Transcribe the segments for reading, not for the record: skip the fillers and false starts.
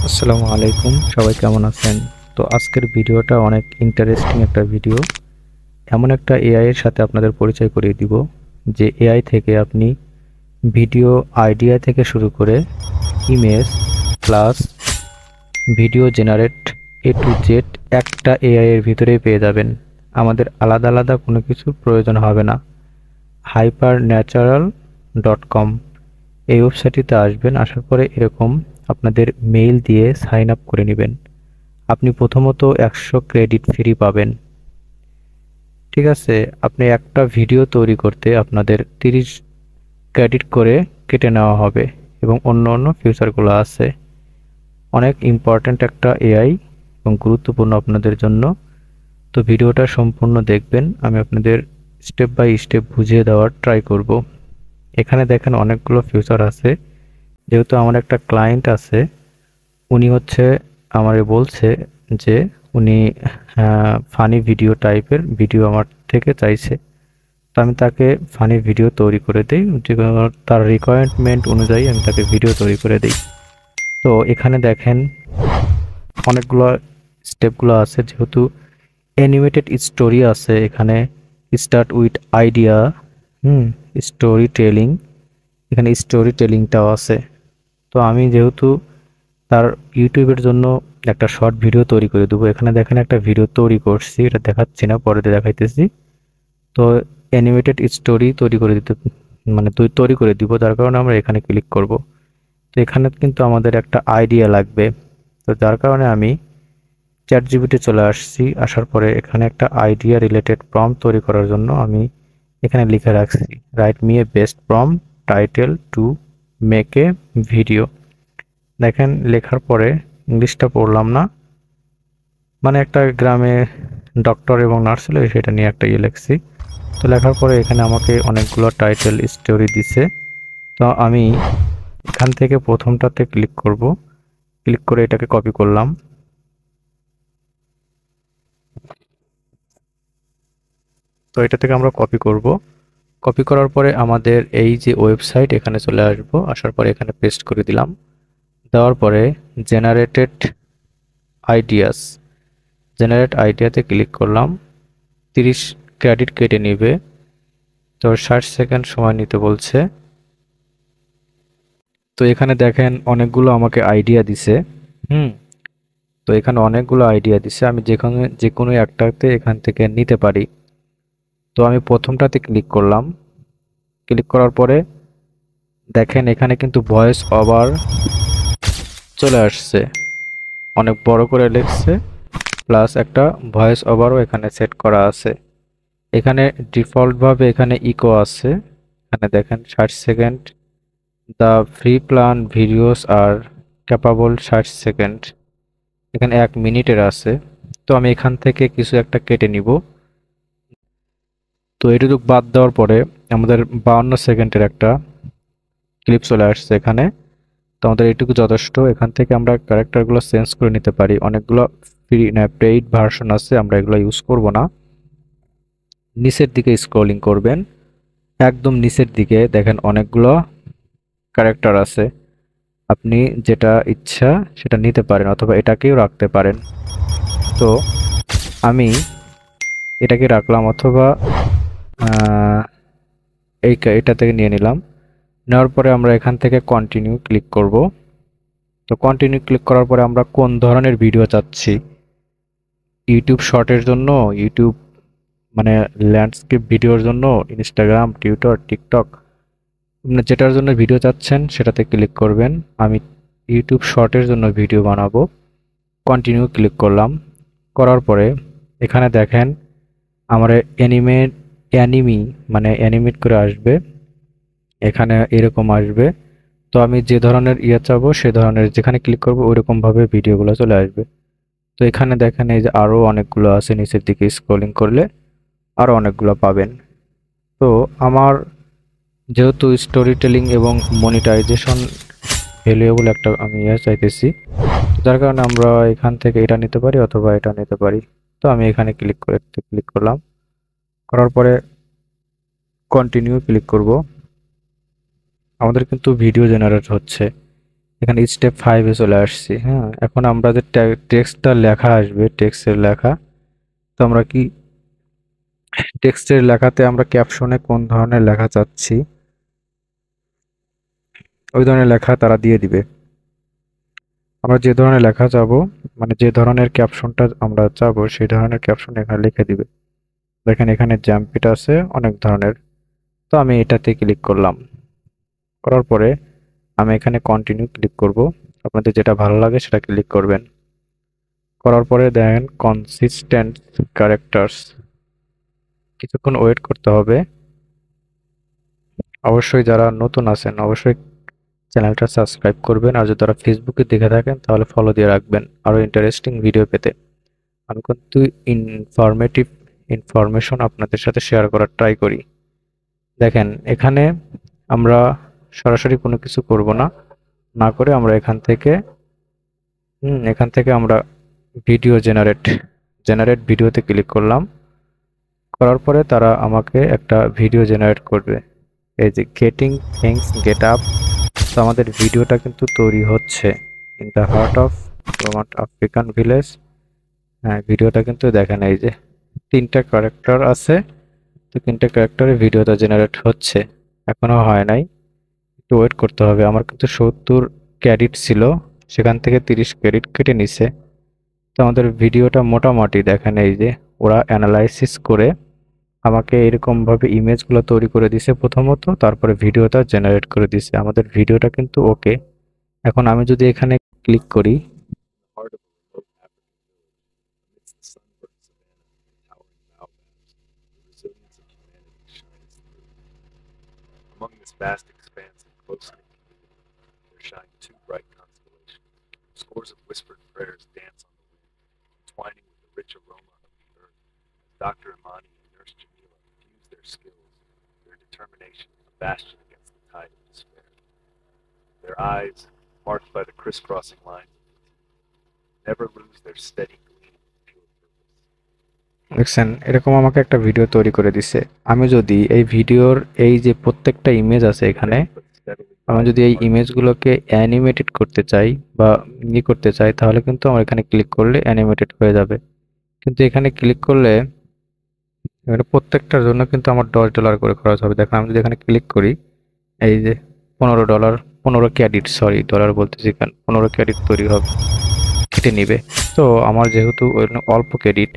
আসসালামু আলাইকুম, সবাই কেমন আছেন? তো আজকের ভিডিওটা অনেক ইন্টারেস্টিং একটা ভিডিও। এমন একটা এআই এর সাথে আপনাদের পরিচয় করিয়ে দিব যে এআই থেকে আপনি ভিডিও আইডিয়া থেকে শুরু করে image plus video generate to Z একটা এআই এর ভিতরেই পেয়ে যাবেন। আমাদের আলাদা আলাদা কোনো কিছুর প্রয়োজন হবে না। hypernatural.com এই ওয়েবসাইটটিতে আসবেন, আসার পরে এরকম আপনাদের মেইল দিয়ে সাইন আপ করে নেবেন। আপনি প্রথমত 100 ক্রেডিট ফ্রি পাবেন। ঠিক আছে, আপনি একটা ভিডিও তৈরি করতে আপনাদের 30 ক্রেডিট করে কেটে নেওয়া হবে এবং অন্য অন্য ফিচারগুলো আছে। অনেক ইম্পর্ট্যান্ট একটা এআই এবং গুরুত্বপূর্ণ আপনাদের জন্য। তো ভিডিওটা সম্পূর্ণ দেখবেন, আমি আপনাদের স্টেপ বাই স্টেপ বুঝিয়ে দেওয়ার ট্রাই করব। এখানে দেখেন অনেকগুলো ফিচার আছে। যেহেতু আমার একটা ক্লায়েন্ট আছে, উনি হচ্ছে আমারে বলছে যে উনি ফানি ভিডিও টাইপের ভিডিও আমার থেকে চাইছে। তো আমি তাকে ফানি ভিডিও তৈরি করে দিই, যে তার রিকোয়ারমেন্ট অনুযায়ী আমি তাকে ভিডিও তৈরি করে দিই। তো এখানে দেখেন অনেকগুলো স্টেপগুলো আছে। যেহেতু অ্যানিমেটেড স্টোরি আছে এখানে, start with idea, story telling, এখানে স্টোরি টেলিংটাও আছে। তো আমি যেহেতু তার ইউটিউবের জন্য একটা শর্ট ভিডিও তৈরি করে দেবো, এখানে দেখেন একটা ভিডিও তৈরি করছি, এটা দেখাচ্ছি না, পরে দেখাইতেছি। তো অ্যানিমেটেড স্টোরি তৈরি করে দিতে মানে তৈরি করে দিব, যার কারণে আমরা এখানে ক্লিক করব। তো এখানে কিন্তু আমাদের একটা আইডিয়া লাগবে। তো যার কারণে আমি চ্যাট জিপিটি চলে আসছি, আসার পরে এখানে একটা আইডিয়া রিলেটেড প্রম্পট তৈরি করার জন্য আমি এখানে লিখে রাখছি, write me a best prompt title to make a video. দেখেন লেখার পরে ইংলিশটা পড়লাম না, মানে একটা গ্রামে ডক্টর এবং নার্স ছিল, সেটা নিয়ে একটা লিখছি। তো লেখার পরে এখানে আমাকে অনেকগুলো টাইটেল স্টোরি দিছে। তো আমি এখান থেকে প্রথমটাতে ক্লিক করব, ক্লিক করে এটাকে কপি করলাম। তো এটা থেকে আমরা কপি করব। কপি করার পরে আমাদের এই যে ওয়েবসাইট, এখানে চলে আসব, আসার পরে এখানে পেস্ট করে দিলাম। দেওয়ার পরে জেনারেটেড আইডিয়াস, জেনারেট আইডিয়াতে ক্লিক করলাম। 30 ক্রেডিট কেটে নেবে, তো 60 সেকেন্ড সময় নিতে বলছে। তো এখানে দেখেন অনেকগুলো আমাকে আইডিয়া দিছে। হুম তো এখানে অনেকগুলো আইডিয়া দিছে, আমি যে কোনো একটাতে এখান থেকে নিতে পারি। তো আমি প্রথমটাতে ক্লিক করলাম। ক্লিক করার পরে দেখেন এখানে কিন্তু ভয়েস ওভার চলে আসছে, অনেক বড় করে লিখছে, প্লাস একটা ভয়েস ওভারও এখানে সেট করা আছে। এখানে ডিফল্ট ভাবে এখানে ইকো আছে। এখানে দেখেন 60 second, the free plan videos are capable 60 second, এখানে 1 মিনিটের আছে। তো আমি এখান থেকে কিছু একটা কেটে নিব। তো এটুকু বাদ দেওয়ার পরে আমাদের 52 সেকেন্ডের একটা ক্লিপ চলে আসছে এখানে। তো আমাদের এটুকু যথেষ্ট। এখান থেকে আমরা ক্যারেক্টারগুলো চেঞ্জ করে নিতে পারি। অনেকগুলো ফ্রি না পেইড ভার্সন আছে, আমরা এগুলো ইউজ করব না। নিচের দিকে স্ক্রলিং করবেন, একদম নিচের দিকে দেখেন অনেকগুলো ক্যারেক্টার আছে। আপনি যেটা ইচ্ছা সেটা নিতে পারেন, অথবা এটাকেও রাখতে পারেন। তো আমি এটাকে রাখলাম, অথবা এটা থেকে নিয়ে নিলাম। নেওয়ার পরে আমরা এখান থেকে কন্টিনিউ ক্লিক করব। তো কন্টিনিউ ক্লিক করার পরে আমরা কোন ধরনের ভিডিও চাচ্ছি, ইউটিউব শর্টের জন্য, ইউটিউব মানে ল্যান্ডস্কেপ ভিডিওর জন্য, ইনস্টাগ্রাম, টুইটার, টিকটক, আপনি যেটার জন্য ভিডিও চাচ্ছেন সেটাতে ক্লিক করবেন। আমি ইউটিউব শর্টের জন্য ভিডিও বানাবো। কন্টিনিউ ক্লিক করলাম। করার পরে এখানে দেখেন আমার অ্যানিমি মানে অ্যানিমেট করে আসবে, এখানে এরকম আসবে। তো আমি যে ধরনের চাবো সে ধরনের, যেখানে ক্লিক করবো ওইরকম ভাবে ভিডিওগুলো চলে আসবে। তো এখানে দেখেন এই যে আরো অনেকগুলো আছে, নিচের দিকে স্ক্রলিং করলে আরো অনেকগুলো পাবেন। তো আমার যেহেতু স্টোরি টেলিং এবং মনিটাইজেশন ভ্যালুয়েবল একটা আমি চাইতেছি, যার কারণে আমরা এখান থেকে এটা নিতে পারি অথবা এটা নিতে পারি। তো আমি এখানে ক্লিক করলাম। করার পরে কন্টিনিউ ক্লিক করব। আমাদের কিন্তু ভিডিও জেনারেট হচ্ছে। এখানে স্টেপ 5 এ চলে আসছি। হ্যাঁ, এখন আমরা যে টেক্সটটা লেখা আসবে, টেক্সটের লেখা, তো আমরা কি টেক্সটের লেখাতে আমরা ক্যাপশনে কোন ধরনের লেখা চাচ্ছি ওই ধরনের লেখা তারা দিয়ে দিবে। আমরা যে ধরনের লেখা চাবো, মানে যে ধরনের ক্যাপশনটা আমরা চাবো সেই ধরনের ক্যাপশন এখানে লিখে দিবে। দেখেন এখানে জ্যাম্পিট আছে অনেক ধরনের, তো আমি এটাতে ক্লিক করলাম। করার পরে আমি এখানে কন্টিনিউ ক্লিক করব। আপনাদের যেটা ভালো লাগে সেটা ক্লিক করবেন। করার পরে দেখেন কনসিস্টেন্ট ক্যারেক্টার্স, কিছুক্ষণ ওয়েট করতে হবে। অবশ্যই যারা নতুন আছেন অবশ্যই চ্যানেলটা সাবস্ক্রাইব করবেন, আর যদি তারা ফেসবুকে দেখে থাকেন তাহলে ফলো দিয়ে রাখবেন আরও ইন্টারেস্টিং ভিডিও পেতে। আমি কিন্তু ইনফরমেটিভ ইনফরমেশন আপনাদের সাথে শেয়ার করার ট্রাই করি। দেখেন এখানে আমরা সরাসরি কোনো কিছু করব না, না করে আমরা এখান থেকে আমরা ভিডিও জেনারেট ভিডিওতে ক্লিক করলাম। করার পরে তারা আমাকে একটা ভিডিও জেনারেট করবে। এই যে গেটিং থিংস গেট আপ, তো আমাদের ভিডিওটা কিন্তু তৈরি হচ্ছে in the heart of African village. হ্যাঁ, ভিডিওটা কিন্তু দেখেন এই যে 3টা ক্যারেক্টার আছে, তো 3টা ক্যারেক্টারে ভিডিওটা জেনারেট হচ্ছে, এখনো হয় নাই, একটু ওয়েট করতে হবে। আমার কিন্তু 70 ক্রেডিট ছিল, সেখান থেকে 30 ক্রেডিট কেটে নিছে। তো আমাদের ভিডিওটা মোটামুটি দেখেন এই যে ওরা অ্যানালাইসিস করে আমাকে এরকমভাবে ইমেজগুলো তৈরি করে দিছে প্রথমত, তারপরে ভিডিওটা জেনারেট করে দিছে। আমাদের ভিডিওটা কিন্তু ওকে। এখন আমি যদি এখানে ক্লিক করি, Among this vast expanse of close-knit community, there shine two bright constellations. Scores of whispered prayers dance on the wind, entwining with the rich aroma of the earth, as Dr. Imani and Nurse Jamila fuse their skills, their determination, a bastion against the tide of despair. Their eyes, marked by the crisscrossing lines of fatigue, never lose their steady gleam of pure purpose. দেখছেন এরকম আমাকে একটা video তৈরি করে দিছে। আমি যদি এই ভিডিওর এই যে প্রত্যেকটা ইমেজ আছে এখানে, But steadily আমি যদি এই ইমেজগুলোকে অ্যানিমেটেড করতে চাই বা করতে চাই, তাহলে কিন্তু আমার এখানে ক্লিক করলে অ্যানিমেটেড হয়ে যাবে। কিন্তু এখানে ক্লিক করলে এখানে প্রত্যেকটার জন্য কিন্তু আমার $10 করে খরচ হবে। দেখেন আমি যদি এখানে ক্লিক করি, এই যে $15, 15 ক্রেডিট, সরি ডলার বলতেছি কেন, 15 ক্রেডিট তৈরি হবে, কেটে নিবে। তো আমার যেহেতু অল্প ক্রেডিট,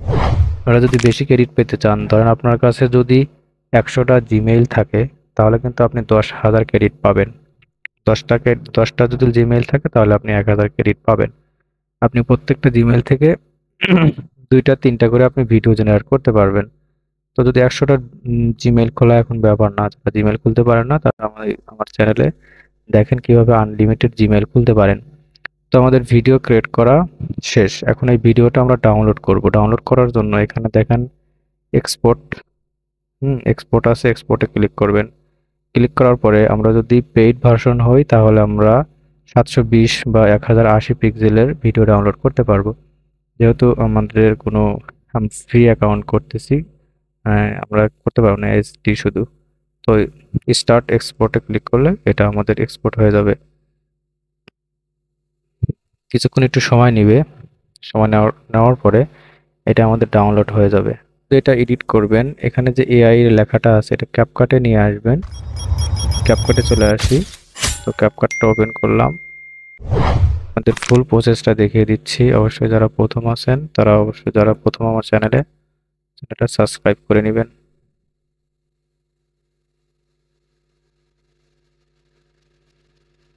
আপনারা যদি বেশি ক্রেডিট পেতে চান, ধরেন আপনার কাছে যদি 100টা জিমেইল থাকে, তাহলে কিন্তু আপনি 10,000 ক্রেডিট পাবেন। 10টা যদি জিমেইল থাকে তাহলে আপনি 1000 ক্রেডিট পাবেন। আপনি প্রত্যেকটা জিমেইল থেকে 2টা 3টা করে আপনি ভিডিও জেনারেট করতে পারবেন। তো যদি 100টা জিমেইল খোলা এখন ব্যাপার না, যারা জিমেইল খুলতে পারেন না তারা আমার চ্যানেলে দেখেন কিভাবে আনলিমিটেড জিমেইল খুলতে পারেন। তো আমাদের ভিডিও ক্রিয়েট করা শেষ। এখন এই ভিডিওটা আমরা ডাউনলোড করব। ডাউনলোড করার জন্য এখানে দেখেন এক্সপোর্ট, এক্সপোর্ট আছে, এক্সপোর্টে ক্লিক করবেন। ক্লিক করার পরে আমরা যদি পেইড ভার্সন হই তাহলে আমরা 720 বা 1080 পিক্সেলের ভিডিও ডাউনলোড করতে পারবো। যেহেতু আমাদের কোনো ফ্রি অ্যাকাউন্ট করতেছি, আমরা করতে পারবো না এইচডি শুধু। তো স্টার্ট এক্সপোর্টে ক্লিক করলে এটা আমাদের এক্সপোর্ট হয়ে যাবে। কিছুক্ষণ একটু সময় নেবে, সময় নেওয়ার পরে এটা আমাদের ডাউনলোড হয়ে যাবে। তো এটা এডিট করবেন, এখানে যে এআই এর লেখাটা আছে এটা ক্যাপকাটে নিয়ে আসবেন। ক্যাপকাটে চলে আসি, তো ক্যাপকাটটা ওপেন করলাম। আমাদের ফুল প্রসেসটা দেখিয়ে দিচ্ছি। অবশ্যই যারা প্রথম আছেন তারা অবশ্যই যারা প্রথম আমার চ্যানেলটা সাবস্ক্রাইব করে নেবেন।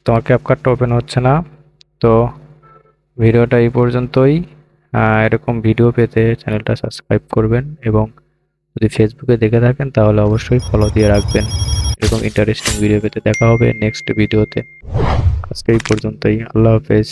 তোমার ক্যাপকাটটা ওপেন হচ্ছে না, তো ভিডিওটা এই পর্যন্তই। এরকম ভিডিও পেতে চ্যানেলটা সাবস্ক্রাইব করবেন, এবং যদি ফেসবুকে দেখে থাকেন তাহলে অবশ্যই ফলো দিয়ে রাখবেন। এরকম ইন্টারেস্টিং ভিডিও পেতে দেখা হবে নেক্সট ভিডিওতে। আজকে এই পর্যন্তই, আল্লাহ হাফেজ।